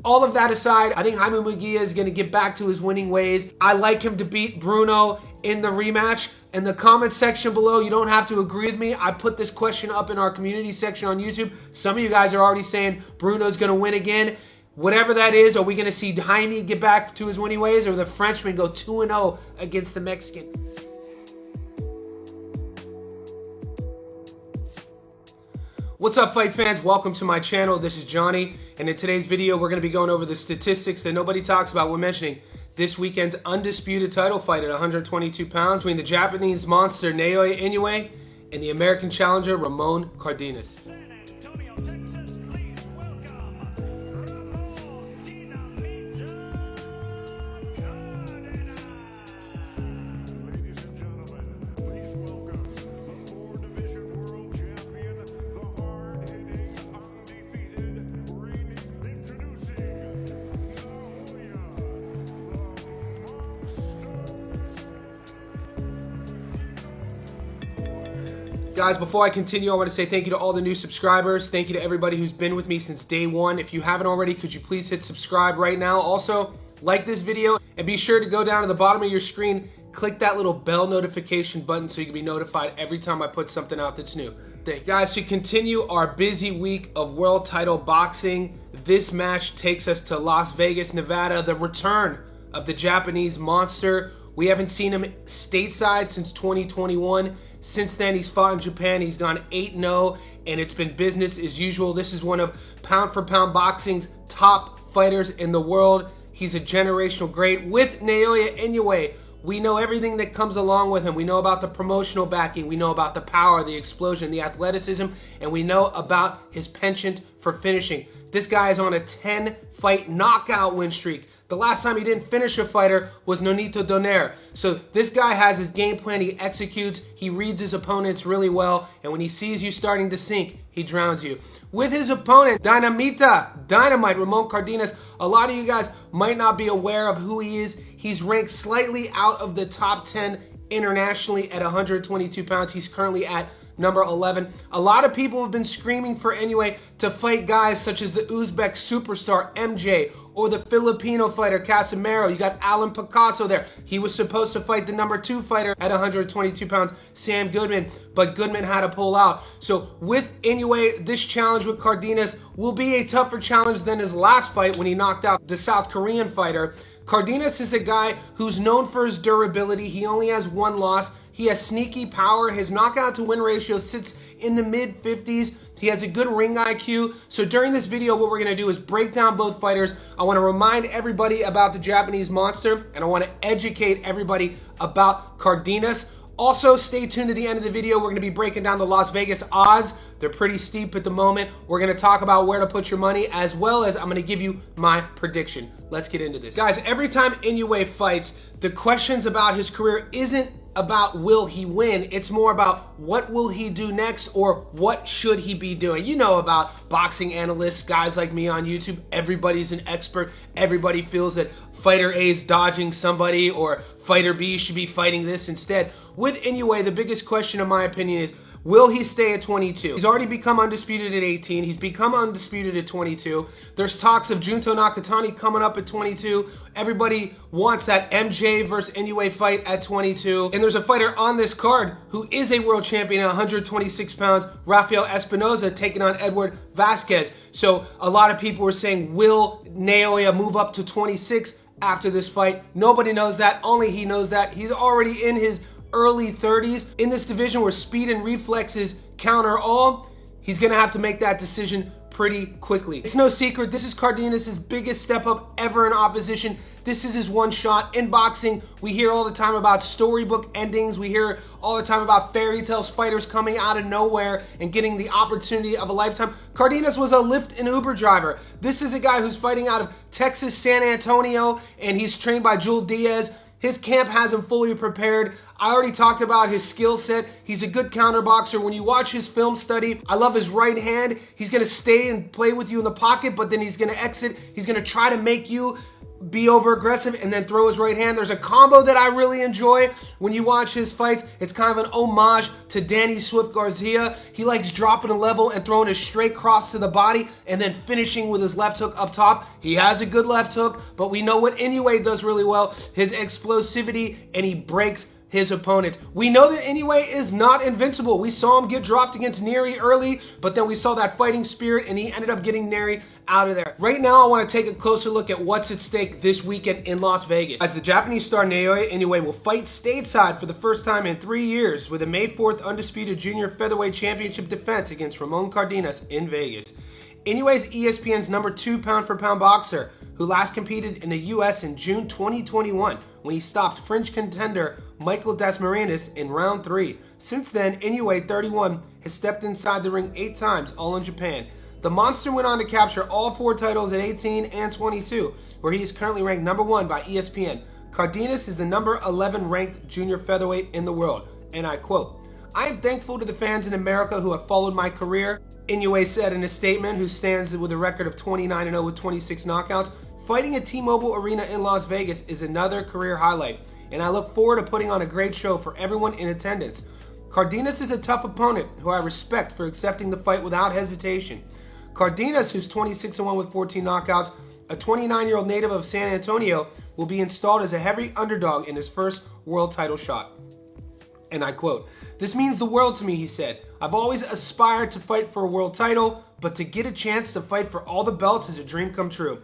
All of that aside, I think Jaime Munguia is going to get back to his winning ways. I like him to beat Bruno in the rematch. In the comment section below, you don't have to agree with me. I put this question up in our community section on YouTube. Some of you guys are already saying Bruno's going to win again. Whatever that is, are we going to see Jaime get back to his winning ways, or the Frenchman go 2-0 against the Mexican? What's up, fight fans? Welcome to my channel. This is Johnny, and in today's video, we're going to be going over the statistics that nobody talks about. We're mentioning this weekend's undisputed title fight at 122 pounds between the Japanese monster Naoya Inoue and the American challenger Ramon Cardenas. Guys, before I continue, I want to say thank you to all the new subscribers. Thank you to everybody who's been with me since day one. If you haven't already, could you please hit subscribe right now? Also, like this video, and be sure to go down to the bottom of your screen, click that little bell notification button so you can be notified every time I put something out that's new. Thank you. Guys, to continue our busy week of world title boxing, this match takes us to Las Vegas, Nevada, the return of the Japanese monster. We haven't seen him stateside since 2021. Since then, he's fought in Japan. He's gone 8-0, and it's been business as usual. This is one of pound-for-pound boxing's top fighters in the world. He's a generational great. With Naoya Inoue, we know everything that comes along with him. We know about the promotional backing. We know about the power, the explosion, the athleticism, and we know about his penchant for finishing. This guy is on a 10-fight knockout win streak. The last time he didn't finish a fighter was Nonito Donaire. So this guy has his game plan. He executes. He reads his opponents really well. And when he sees you starting to sink, he drowns you. With his opponent, Dynamite Ramon Cardenas, a lot of you guys might not be aware of who he is. He's ranked slightly out of the top 10 internationally at 122 pounds. He's currently at number 11. A lot of people have been screaming for Inoue to fight guys such as the Uzbek superstar MJ or the Filipino fighter Casimero. You got Alan Picasso there. He was supposed to fight the number 2 fighter at 122 pounds, Sam Goodman, but Goodman had to pull out. So with Inoue, this challenge with Cardenas will be a tougher challenge than his last fight when he knocked out the South Korean fighter. Cardenas is a guy who's known for his durability. He only has 1 loss. He has sneaky power. His knockout to win ratio sits in the mid 50s. He has a good ring IQ. So during this video, what we're gonna do is break down both fighters. I wanna remind everybody about the Japanese monster, and I wanna educate everybody about Cardenas. Also, stay tuned to the end of the video. We're gonna be breaking down the Las Vegas odds. They're pretty steep at the moment. We're gonna talk about where to put your money, as well as I'm gonna give you my prediction. Let's get into this. Guys, every time Inoue fights, the questions about his career isn't about will he win, it's more about what will he do next or what should he be doing. You know about boxing analysts, guys like me on YouTube, everybody's an expert. Everybody feels that fighter A is dodging somebody or fighter B should be fighting this instead. With Inoue, the biggest question in my opinion is, will he stay at 22? He's already become undisputed at 18. He's become undisputed at 22. There's talks of Junto Nakatani coming up at 22. Everybody wants that MJ versus Inoue fight at 22. And there's a fighter on this card who is a world champion at 126 pounds, Rafael Espinosa, taking on Edward Vasquez. So a lot of people were saying, will Naoya move up to 26 after this fight? Nobody knows that. Only he knows that. He's already in his early 30s. In this division where speed and reflexes counter all, he's gonna have to make that decision pretty quickly. It's no secret, this is Cardenas' biggest step up ever in opposition. This is his one shot. In boxing, we hear all the time about storybook endings. We hear all the time about fairy tales, fighters coming out of nowhere and getting the opportunity of a lifetime. Cardenas was a Lyft and Uber driver. This is a guy who's fighting out of Texas, San Antonio, and he's trained by Jewel Diaz. His camp has him fully prepared. I already talked about his skill set. He's a good counter boxer. When you watch his film study, I love his right hand. He's gonna stay and play with you in the pocket, but then he's gonna exit. He's gonna try to make you be over aggressive and then throw his right hand. There's a combo that I really enjoy when you watch his fights. It's kind of an homage to Danny Swift Garcia. He likes dropping a level and throwing a straight cross to the body and then finishing with his left hook up top. He has a good left hook, but we know what Inoue does really well, his explosivity, and he breaks his opponents. We know that Inoue is not invincible. We saw him get dropped against Neri early, but then we saw that fighting spirit and he ended up getting Neri out of there. Right now, I want to take a closer look at what's at stake this weekend in Las Vegas, as the Japanese star Naoya Inoue will fight stateside for the first time in 3 years with a May 4th undisputed junior featherweight championship defense against Ramon Cardenas in Vegas. Inoue is ESPN's number 2 pound-for-pound boxer who last competed in the US in June 2021 when he stopped French contender Michael Dasmariñas in round 3. Since then, Inoue, 31, has stepped inside the ring 8 times, all in Japan. The monster went on to capture all 4 titles at 18 and 22, where he is currently ranked number 1 by ESPN. Cardenas is the number 11 ranked junior featherweight in the world, and I quote, "I am thankful to the fans in America who have followed my career," Inoue said in a statement, who stands with a record of 29-0 with 26 knockouts. "Fighting at T-Mobile Arena in Las Vegas is another career highlight, and I look forward to putting on a great show for everyone in attendance." Cardenas is a tough opponent who I respect for accepting the fight without hesitation. Cardenas, who's 26-1 with 14 knockouts, a 29-year-old native of San Antonio, will be installed as a heavy underdog in his first world title shot. And I quote, "This means the world to me," he said. "I've always aspired to fight for a world title, but to get a chance to fight for all the belts is a dream come true.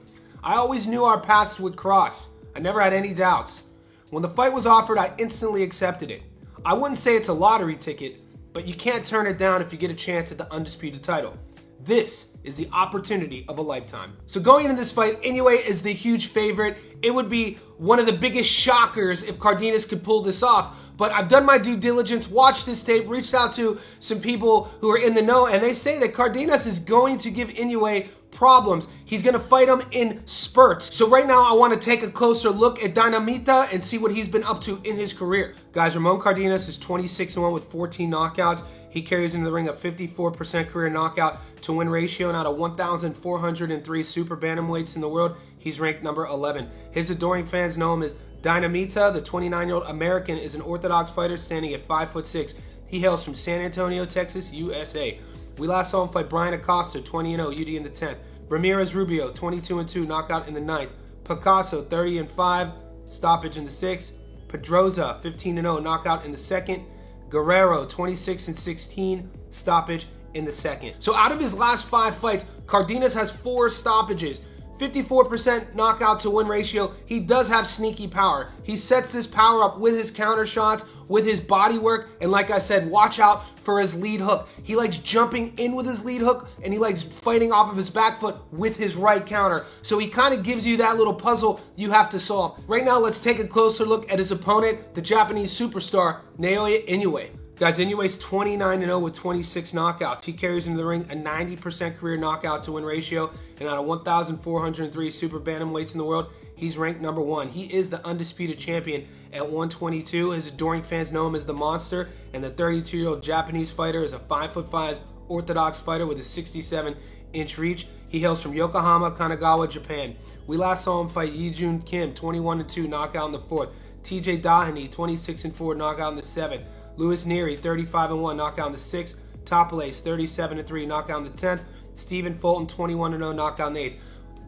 I always knew our paths would cross. I never had any doubts. When the fight was offered, I instantly accepted it. I wouldn't say it's a lottery ticket, but you can't turn it down if you get a chance at the undisputed title. This is the opportunity of a lifetime. So going into this fight, Inoue is the huge favorite. It would be one of the biggest shockers if Cardenas could pull this off. But I've done my due diligence, watched this tape, reached out to some people who are in the know, and they say that Cardenas is going to give Inoue problems. He's going to fight him in spurts. So right now I want to take a closer look at Dinamita and see what he's been up to in his career. Guys, Ramon Cardenas is 26-1 with 14 knockouts. He carries into the ring a 54% career knockout to win ratio, and out of 1,403 super bantamweights in the world, he's ranked number 11. His adoring fans know him as Dinamita. The 29-year-old American is an orthodox fighter standing at 5'6". He hails from San Antonio, Texas, USA. We last saw him fight Brian Acosta, 20-0, UD in the 10th. Ramirez Rubio, 22-2, knockout in the 9th. Picasso, 30-5, stoppage in the 6th. Pedroza, 15-0, knockout in the 2nd. Guerrero, 26-16, stoppage in the 2nd. So out of his last 5 fights, Cardenas has 4 stoppages. 54% knockout to win ratio. He does have sneaky power. He sets this power up with his counter shots, with his body work, and like I said, watch out for his lead hook. He likes jumping in with his lead hook, and he likes fighting off of his back foot with his right counter. So he kind of gives you that little puzzle you have to solve. Right now, let's take a closer look at his opponent, the Japanese superstar, Naoya Inoue. Guys, Inoue's 29-0 with 26 knockouts. He carries into the ring a 90% career knockout to win ratio, and out of 1,403 super bantamweights in the world, he's ranked number 1. He is the undisputed champion at 122. His adoring fans know him as the Monster, and the 32-year-old Japanese fighter is a 5'5" orthodox fighter with a 67-inch reach. He hails from Yokohama, Kanagawa, Japan. We last saw him fight Yi-Jun Kim, 21-2, knockout in the 4th. TJ Dahani, 26-4, knockout in the 7th. Louis Neary, 35-1, knockout in the 6th. Topolace, 37-3, knockout in the 10th. Stephen Fulton, 21-0, knockout in the 8th.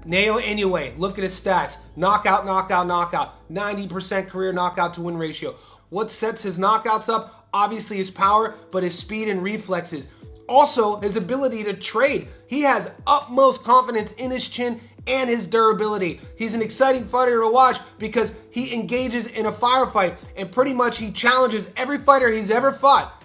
Naoya Inoue, look at his stats. Knockout, knockout, knockout. 90% career knockout to win ratio. What sets his knockouts up? Obviously his power, but his speed and reflexes. Also, his ability to trade. He has utmost confidence in his chin and his durability. He's an exciting fighter to watch because he engages in a firefight, and pretty much he challenges every fighter he's ever fought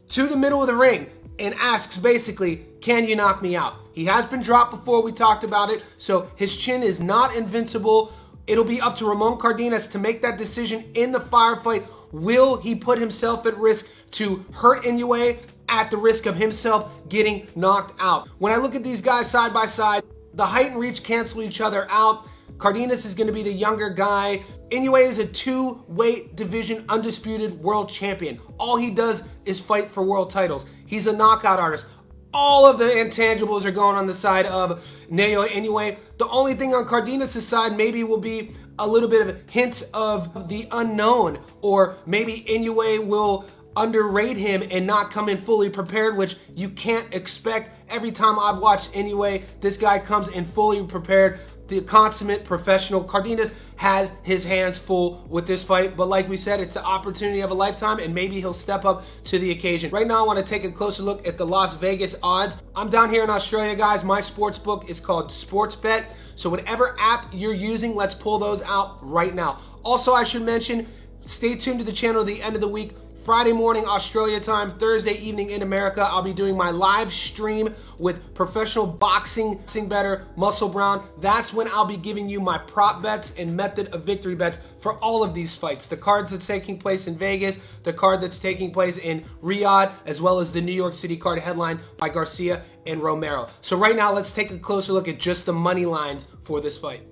to the middle of the ring and asks basically, can you knock me out? He has been dropped before, we talked about it, so his chin is not invincible. It'll be up to Ramon Cardenas to make that decision in the firefight. Will he put himself at risk to hurt Inoue at the risk of himself getting knocked out? When I look at these guys side by side, the height and reach cancel each other out. Cardenas is going to be the younger guy. Inoue is a 2-weight division undisputed world champion. All he does is fight for world titles. He's a knockout artist. All of the intangibles are going on the side of Naoya Inoue. The only thing on Cardenas' side maybe will be a little bit of a hint of the unknown, or maybe Inoue will underrate him and not come in fully prepared, which you can't expect. Every time I've watched Inoue, this guy comes in fully prepared, the consummate professional. Cardenas has his hands full with this fight, but like we said, it's the opportunity of a lifetime, and maybe he'll step up to the occasion. Right now, I want to take a closer look at the Las Vegas odds. I'm down here in Australia, guys. My sports book is called Sportsbet, so whatever app you're using, let's pull those out right now. Also, I should mention, stay tuned to the channel at the end of the week. Friday morning Australia time, Thursday evening in America, I'll be doing my live stream with professional boxing bettor Muscle Brown. That's when I'll be giving you my prop bets and method of victory bets for all of these fights. The cards that's taking place in Vegas, the card that's taking place in Riyadh, as well as the New York City card headlined by Garcia and Romero. So right now, let's take a closer look at just the money lines for this fight.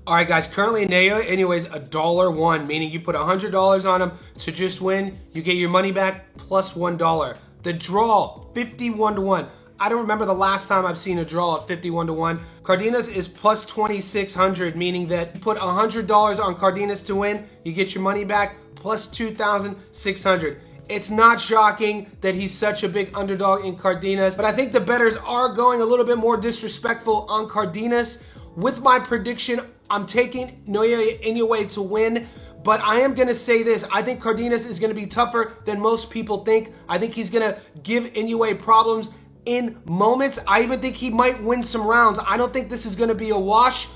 All right, guys, currently Naoya Inoue's $1, meaning you put $100 on him to just win, you get your money back plus $1. The draw, 51-1. I don't remember the last time I've seen a draw at 51-1. Cardenas is plus 2,600, meaning that you put $100 on Cardenas to win, you get your money back plus 2,600. It's not shocking that he's such a big underdog in Cardenas, but I think the bettors are going a little bit more disrespectful on Cardenas. With my prediction, I'm taking Naoya Inoue to win, but I am going to say this. I think Cardenas is going to be tougher than most people think. I think he's going to give Inoue problems in moments. I even think he might win some rounds. I don't think this is going to be a wash.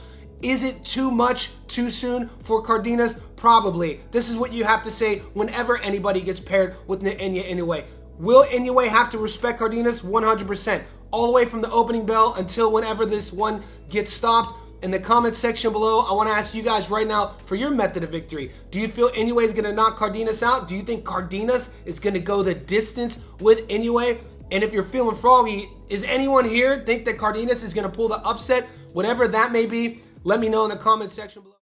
Is it too much too soon for Cardenas? Probably. This is what you have to say whenever anybody gets paired with Naoya Inoue. Will Inoue have to respect Cardenas? 100%. All the way from the opening bell until whenever this one gets stopped. In the comment section below, I want to ask you guys right now for your method of victory. Do you feel Inoue is going to knock Cardenas out? Do you think Cardenas is going to go the distance with Inoue? And if you're feeling froggy, is anyone here think that Cardenas is going to pull the upset? Whatever that may be, let me know in the comment section below.